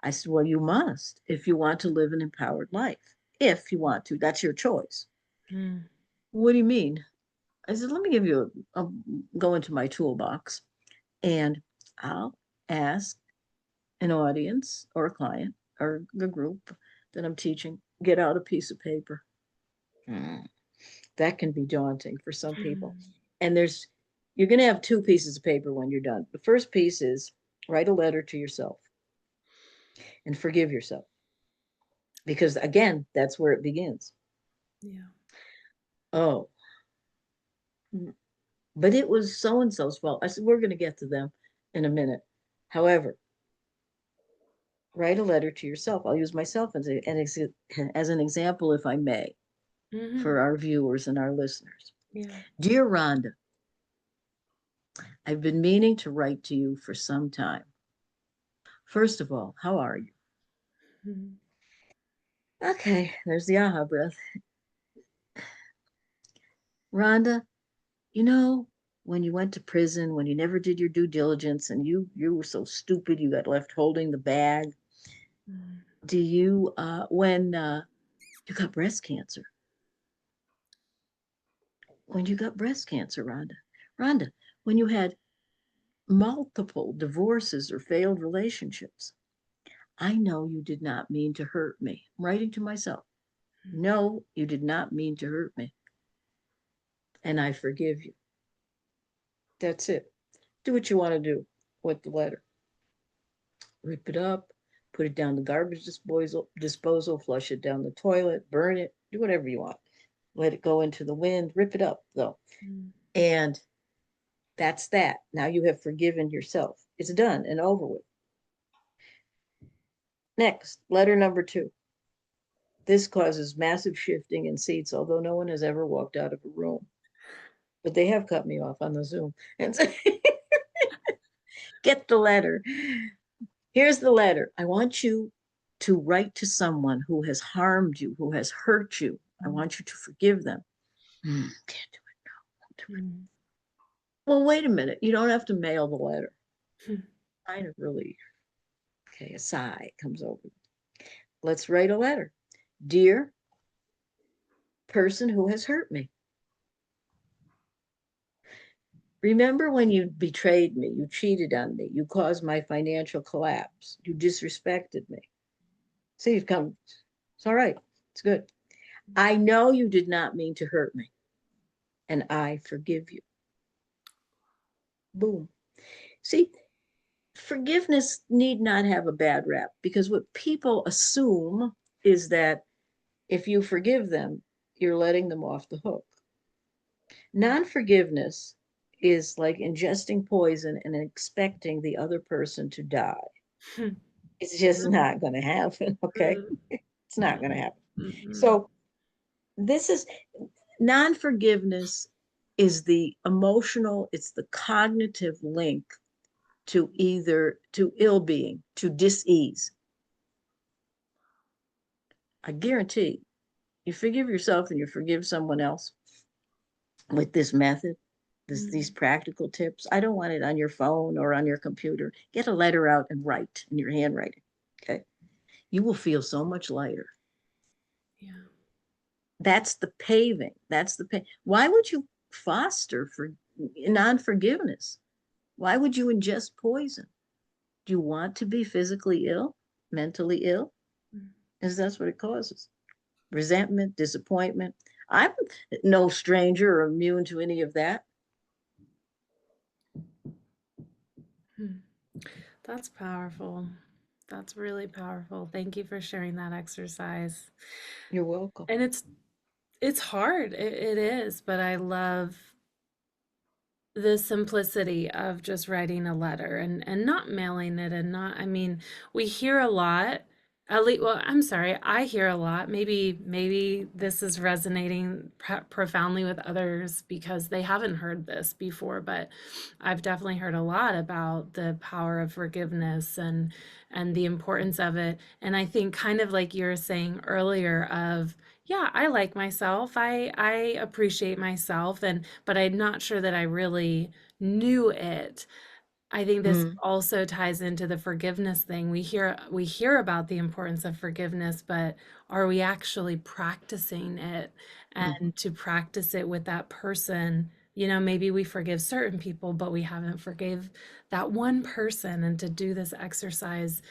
I said, well, you must if you want to live an empowered life. If you want to, that's your choice. Mm, What do you mean? I said, let me give you go into my toolbox, and I'll ask an audience or a client or the group that I'm teaching, get out a piece of paper. Mm, that can be daunting for some people. mm, And you're going to have two pieces of paper when you're done. The first piece is write a letter to yourself and forgive yourself, because again, that's where it begins. yeah. Oh, but it was so and so's fault. I said, we're going to get to them in a minute. However, write a letter to yourself. I'll use myself as an example, if I may, Hmm. for our viewers and our listeners. Yeah. Dear Rhonda, I've been meaning to write to you for some time. First of all, how are you? Mm, Okay, there's the aha breath. Rhonda, you know, when you went to prison, when you never did your due diligence, and you were so stupid you got left holding the bag. mm, Do you when you got breast cancer? When you got breast cancer, Rhonda, when you had multiple divorces or failed relationships. I know you did not mean to hurt me. I'm writing to myself. No, you did not mean to hurt me. And I forgive you. That's it. Do what you want to do with the letter. Rip it up, put it down the garbage disposal, flush it down the toilet, burn it, do whatever you want. Let it go into the wind, rip it up though. mm, And that's that. Now you have forgiven yourself. It's done and over with. Next, letter number 2. This causes massive shifting in seats, although no one has ever walked out of a room. But they have cut me off on the Zoom and say, get the letter. Here's the letter. I want you to write to someone who has harmed you, who has hurt you. I mm, want you to forgive them. Can't do it. Won't do it. mm, Well, wait a minute. You don't have to mail the letter. mm, Kind of relief. Okay, a sigh comes over. Let's write a letter. Dear person who has hurt me, remember when you betrayed me, you cheated on me, you caused my financial collapse, you disrespected me. See, you've come. It's all right. It's good. I know you did not mean to hurt me, and I forgive you. Boom. See, forgiveness need not have a bad rap, because what people assume is that if you forgive them, you're letting them off the hook. Non forgiveness is like ingesting poison and expecting the other person to die. mm, It's just not going to happen. Okay. mm. It's not going to happen. Mm-mm. So this is non-forgiveness is the emotional, it's the cognitive link to either to ill-being, to dis-ease. I guarantee you forgive yourself and you forgive someone else with this method, these Mm. practical tips. I don't want it on your phone or on your computer. Get a letter out and write in your handwriting. Okay. You will feel so much lighter. Yeah. That's the paving. That's the pay. Why would you foster for non-forgiveness? Why would you ingest poison? Do you want to be physically ill, mentally ill? Mm. Because that's what it causes. Resentment, disappointment. I'm no stranger or immune to any of that. Mm. That's powerful. That's really powerful. Thank you for sharing that exercise. You're welcome. And it's hard. It is, but I love the simplicity of just writing a letter and not mailing it and not, I mean, we hear a lot, at least, well, I'm sorry, I hear a lot. Maybe this is resonating profoundly with others because they haven't heard this before, but I've definitely heard a lot about the power of forgiveness and the importance of it. And I think kind of like you were saying earlier of, yeah, I like myself. I appreciate myself, and but I'm not sure that I really knew it. I think this Mm, also ties into the forgiveness thing. We hear about the importance of forgiveness, but are we actually practicing it? mm, And to practice it with that person, maybe we forgive certain people, but we haven't forgave that one person. And to do this exercise,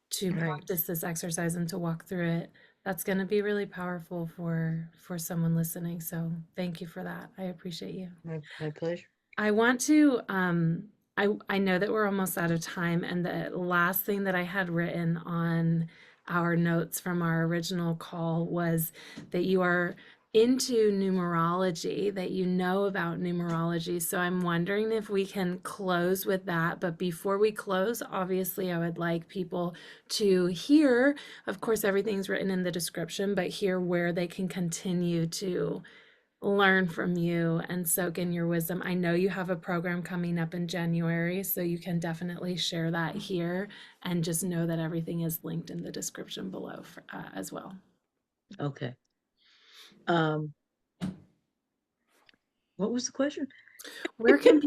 to right. practice this exercise and to walk through it, that's going to be really powerful for someone listening. So thank you for that. I appreciate you. My pleasure. I want to I know that we're almost out of time, and the last thing that I had written on our notes from our original call was that you are into numerology, that you know about numerology. So I'm wondering if we can close with that. But before we close, obviously I would like people to hear, of course everything's written in the description, but hear where they can continue to learn from you and soak in your wisdom. I know you have a program coming up in January, so you can definitely share that here, and just know that everything is linked in the description below as well. Okay. Um, what was the question? Where can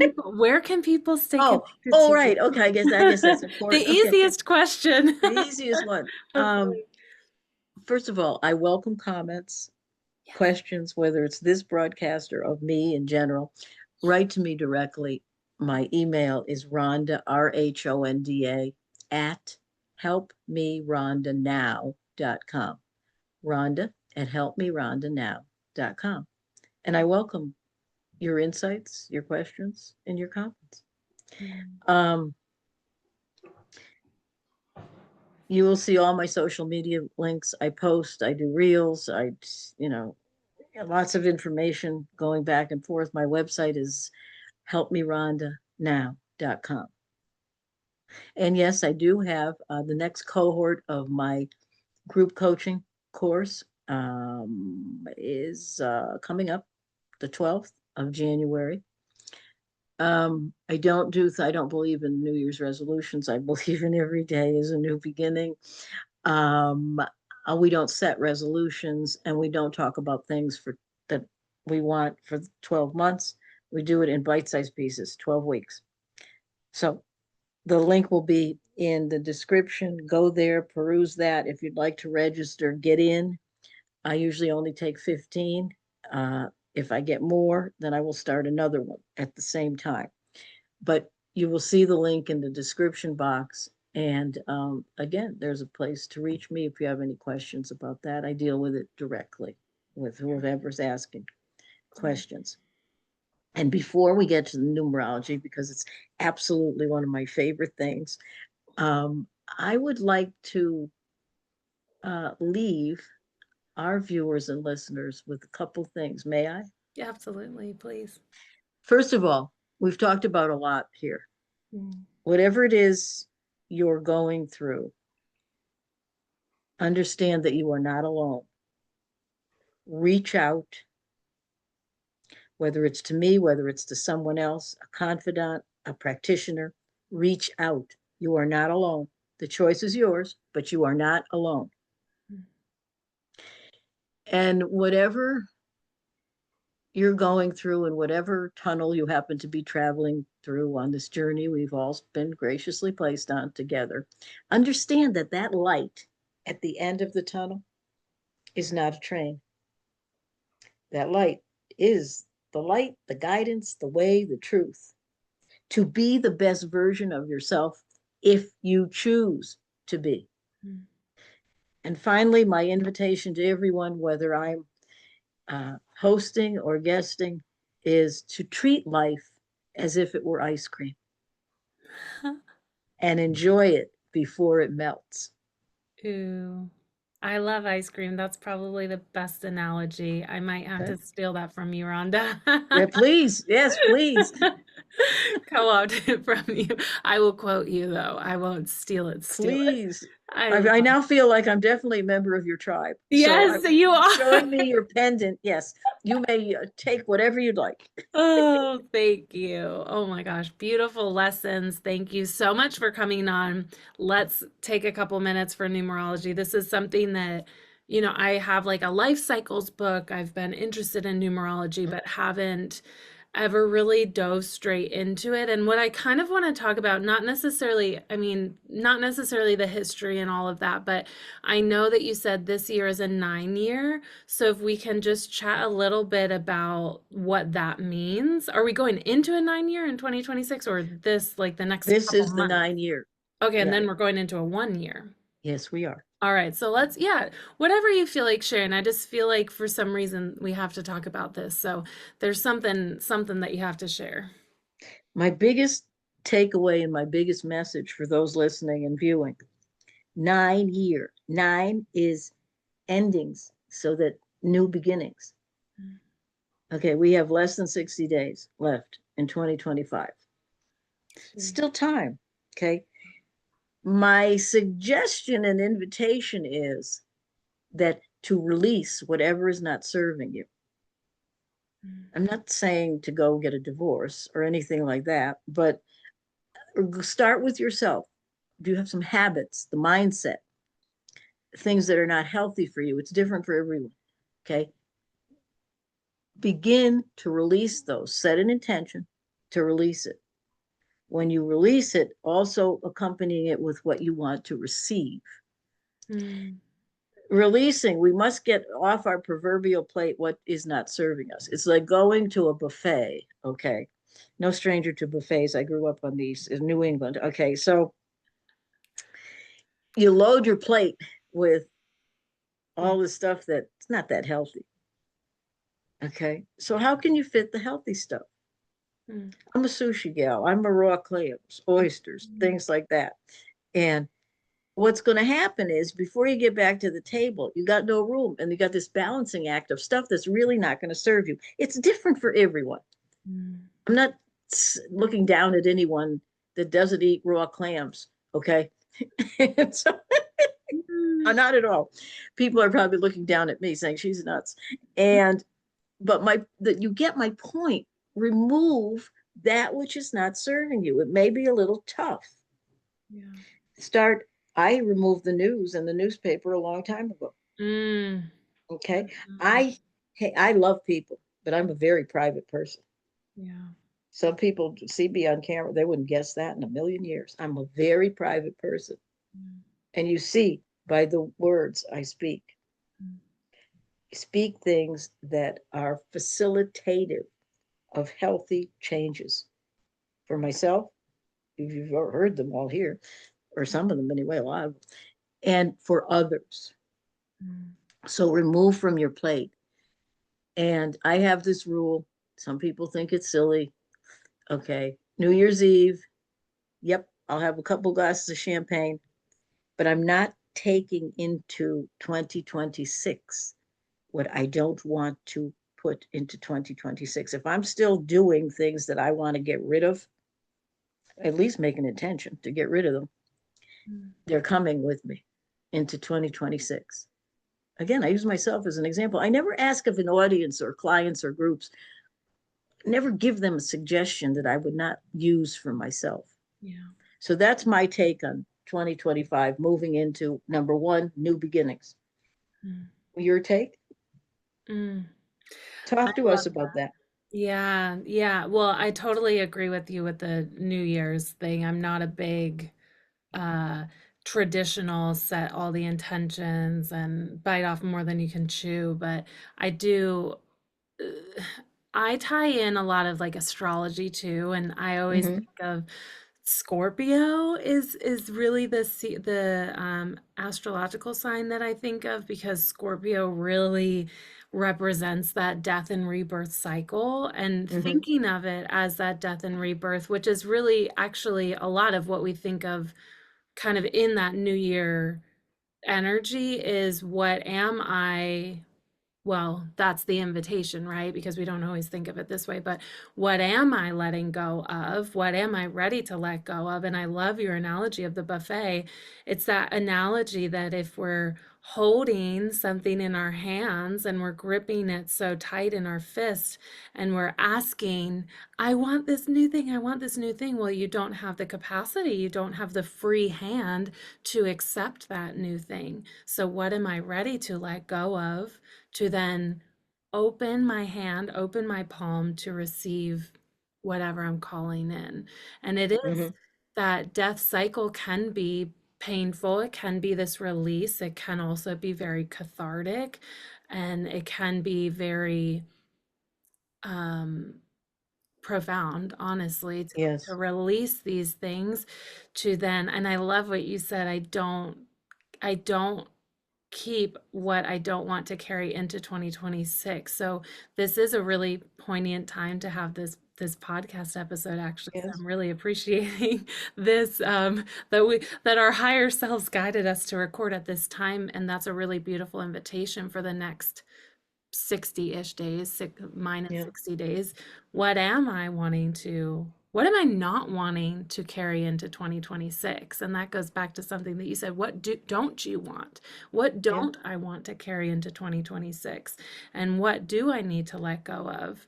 people stay Oh, connected oh, to right. Okay. I guess that's you? The important. Okay. easiest question. The easiest one. Hopefully. First of all, I welcome comments, Yes. questions, whether it's this broadcast or of me in general. Write to me directly. My email is Rhonda, RHONDA, at helpmerhondanow.com. Rhonda at helpmerhondanow.com. And I welcome your insights, your questions, and your comments. Mm. Um, you will see all my social media links. I post, I do reels, you know, lots of information going back and forth. My website is helpmerhondanow.com. And yes, I do have the next cohort of my group coaching course is coming up the 12th of January. I don't believe in New Year's resolutions. I believe in every day is a new beginning. Um, we don't set resolutions and we don't talk about things that we want for 12 months. We do it in bite-sized pieces, 12 weeks. So the link will be in the description. Go there, peruse that. If you'd like to register, get in. I usually only take 15. If I get more, then I will start another one at the same time. But you will see the link in the description box. And again, there's a place to reach me if you have any questions about that. I deal with it directly with whoever's asking questions. And before we get to the numerology, because it's absolutely one of my favorite things, I would like to leave our viewers and listeners with a couple things. May I? Yeah, absolutely, please. First of all, we've talked about a lot here. Mm. Whatever it is you're going through, Understand that you are not alone. Reach out, whether it's to me, whether it's to someone else, a confidant, a practitioner. Reach out. You are not alone. The choice is yours, but you are not alone. And whatever you're going through and whatever tunnel you happen to be traveling through on this journey we've all been graciously placed on together, understand that that light at the end of the tunnel is not a train. That light is the light, the guidance, the way, the truth. To be the best version of yourself if you choose to be. Mm. And finally, my invitation to everyone, whether I'm hosting or guesting, is to treat life as if it were ice cream and enjoy it before it melts. Ooh, I love ice cream. That's probably the best analogy. I might have to steal that from you, Rhonda. Yeah, please. Yes, please. Co-opt it from you. I will quote you though. I won't steal it, steal it. Please. I I now feel like I'm definitely a member of your tribe. Yes, So you are. showing me your pendant. Yes, you may take whatever you'd like. Oh, thank you. Oh my gosh, beautiful lessons. Thank you so much for coming on. Let's take a couple minutes for numerology. This is something that, I have like a life cycles book. I've been interested in numerology, but haven't ever really dove straight into it. And what I kind of want to talk about, not necessarily the history and all of that, but I know that you said this year is a 9-year. So if we can just chat a little bit about what that means. Are we going into a 9-year in 2026 or this, like the next This couple is the months? 9-year. Okay, and Yeah. then we're going into a 1-year. Yes, we are. All right, so whatever you feel like sharing. I just feel like for some reason we have to talk about this. So there's something that you have to share. My biggest takeaway and my biggest message for those listening and viewing, 9-year. 9 is endings, so that new beginnings. Okay, we have less than 60 days left in 2025. Still time. Okay. My suggestion and invitation is that to release whatever is not serving you. I'm not saying to go get a divorce or anything like that, but start with yourself. Do you have some habits, the mindset, things that are not healthy for you? It's different for everyone. Okay. Begin to release those. Set an intention to release it. When you release it, also accompanying it with what you want to receive. Releasing, we must get off our proverbial plate what is not serving us. It's like going to a buffet. Okay. No stranger to buffets. I grew up on these in New England. Okay. So you load your plate with all the stuff that's not that healthy. Okay. So how can you fit the healthy stuff? I'm a sushi gal. I'm a raw clams, oysters, things like that. And what's going to happen is before you get back to the table, you got no room and you got this balancing act of stuff that's really not going to serve you. It's different for everyone. I'm not looking down at anyone that doesn't eat raw clams. Okay. So, not at all. People are probably looking down at me saying she's nuts. But you get my point. Remove that which is not serving you. It may be a little tough. Yeah. I removed the news and the newspaper a long time ago. Okay. I love people, but I'm a very private person. Yeah. Some people see me on camera, they wouldn't guess that in a million years. I'm a very private person. And you see by the words I speak. Speak things that are facilitative of healthy changes. For myself, if you've heard them all here, or some of them anyway, a lot of them, and for others. So remove from your plate. And I have this rule. Some people think it's silly. Okay. New Year's Eve. Yep. I'll have a couple glasses of champagne, but I'm not taking into 2026 what I don't want to put into 2026. If I'm still doing things that I want to get rid of, at least make an intention to get rid of them. They're coming with me. into 2026. Again, I use myself as an example. I never ask of an audience or clients or groups, never give them a suggestion that I would not use for myself. Yeah. So that's my take on 2025, moving into number one, new beginnings. Mm. Your take? Mm. I Talk to love us about that. that. Yeah, yeah. Well, I totally agree with you with the New Year's thing. I'm not a big uh traditional set all the intentions and bite off more than you can chew, but I do I tie in a lot of like astrology too, and I always Mm-hmm. think of Scorpio is really the astrological sign that I think of because Scorpio really represents that death and rebirth cycle, and Mm-hmm. thinking of it as that death and rebirth, which is really actually a lot of what we think of kind of in that new year energy is what am I well, that's the invitation, right? Because we don't always think of it this way, but what am I letting go of? What am I ready to let go of? And I love your analogy of the buffet. It's that analogy that if we're holding something in our hands and we're gripping it so tight in our fist and we're asking, I want this new thing, I want this new thing. Well, you don't have the capacity, you don't have the free hand to accept that new thing. So, what am I ready to let go of? To then open my hand, open my palm to receive whatever I'm calling in. And it is Mm-hmm. that death cycle can be painful. It can be this release. It can also be very cathartic and it can be very um profound, honestly, to Yes. release these things to then, and I love what you said, I don't keep what I don't want to carry into 2026. So this is a really poignant time to have this podcast episode actually. So Yes. I'm really appreciating this that our higher selves guided us to record at this time, and that's a really beautiful invitation for the next 60-ish days, minus Yeah. 60 days. What am I not wanting to carry into 2026? And that goes back to something that you said, don't you want? What Yeah. don't I want to carry into 2026? And what do I need to let go of?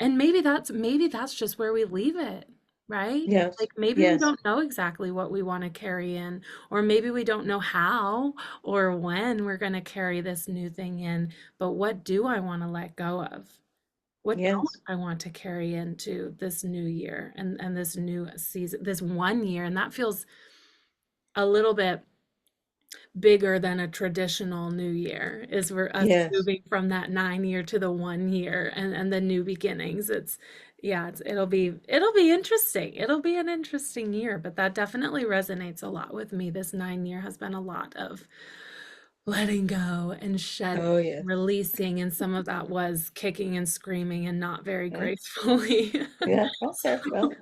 And maybe that's just where we leave it, right? Yes. Like maybe we Yes. don't know exactly what we want to carry in, or maybe we don't know how or when we're going to carry this new thing in, but what do I want to let go of? What don't Yes. I want to carry into this new year and this new season, this one year? And that feels a little bit bigger than a traditional new year is we're us Yes. moving from that 9 year to the 1 year and the new beginnings. It's yeah, it'll be interesting. It'll be an interesting year, but that definitely resonates a lot with me. This 9 year has been a lot of letting go and shedding, Oh, yes. releasing, and some of that was kicking and screaming and not very Yeah. gracefully. Yeah. So Okay. Well,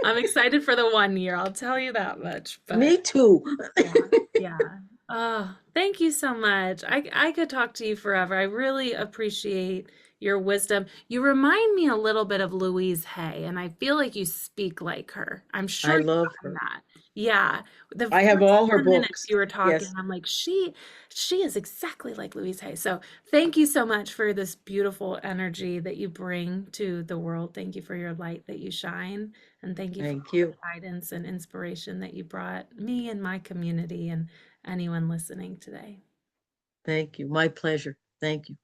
I'm excited for the 1 year, I'll tell you that much. But me too. yeah, yeah. Oh, thank you so much. I could talk to you forever. I really appreciate your wisdom. You remind me a little bit of Louise Hay, and I feel like you speak like her. I'm I sure you love find her. that. Yeah. The I have first all her 10 minutes books. you were talking, Yes. I'm like, she is exactly like Louise Hay. So thank you so much for this beautiful energy that you bring to the world. Thank you for your light that you shine. And thank you for Thank all you. the guidance and inspiration that you brought me and my community and anyone listening today. Thank you. My pleasure. Thank you.